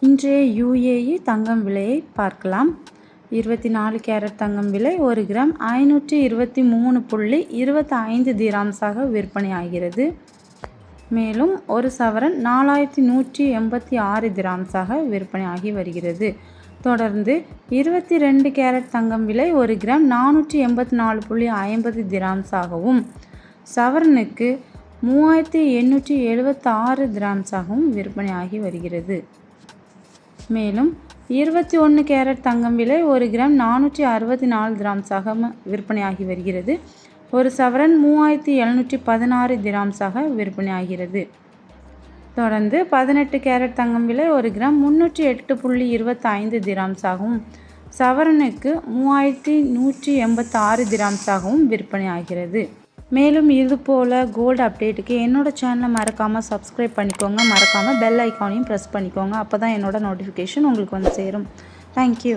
இன்றைய UAE தங்கம் விலையை பார்க்கலாம். 24 கேரட் தங்கம் விலை 1 கிராம் 523.25 திராம்ஸாக விற்பனையாகிறது. மேலும் ஒரு சவரன் 4186 திராம்ஸாக விற்பனையாகி வருகிறது. தொடர்ந்து 22 கேரட் தங்கம் விலை 1 கிராம் 484.50 திராம்ஸாகவும் சவரனுக்கு 3876 திராம்ஸாகவும் விற்பனையாகி வருகிறது. மேலும் 21 கேரட் தங்கம் விலை 1 கிராம் 464 திராம்ஸாக விற்பனையாகி வருகிறது. ஒரு சவரன் 3716 திராம்ஸாக விற்பனையாகிறது. தொடர்ந்து 18 கேரட் தங்கம் விலை 1 கிராம் 308.25 திராம்ஸாகவும் சவரனுக்கு 3186 திராம்ஸாகவும் விற்பனையாகிறது. மேலும் இதுபோல் கோல்டு அப்டேட்டுக்கு என்னோடய சேனலை மறக்காமல் சப்ஸ்கிரைப் பண்ணிக்கோங்க. மறக்காமல் பெல் ஐக்கானையும் ப்ரெஸ் பண்ணிக்கோங்க. அப்போ தான் என்னோடய நோட்டிஃபிகேஷன் உங்களுக்கு வந்து சேரும். தேங்க்யூ.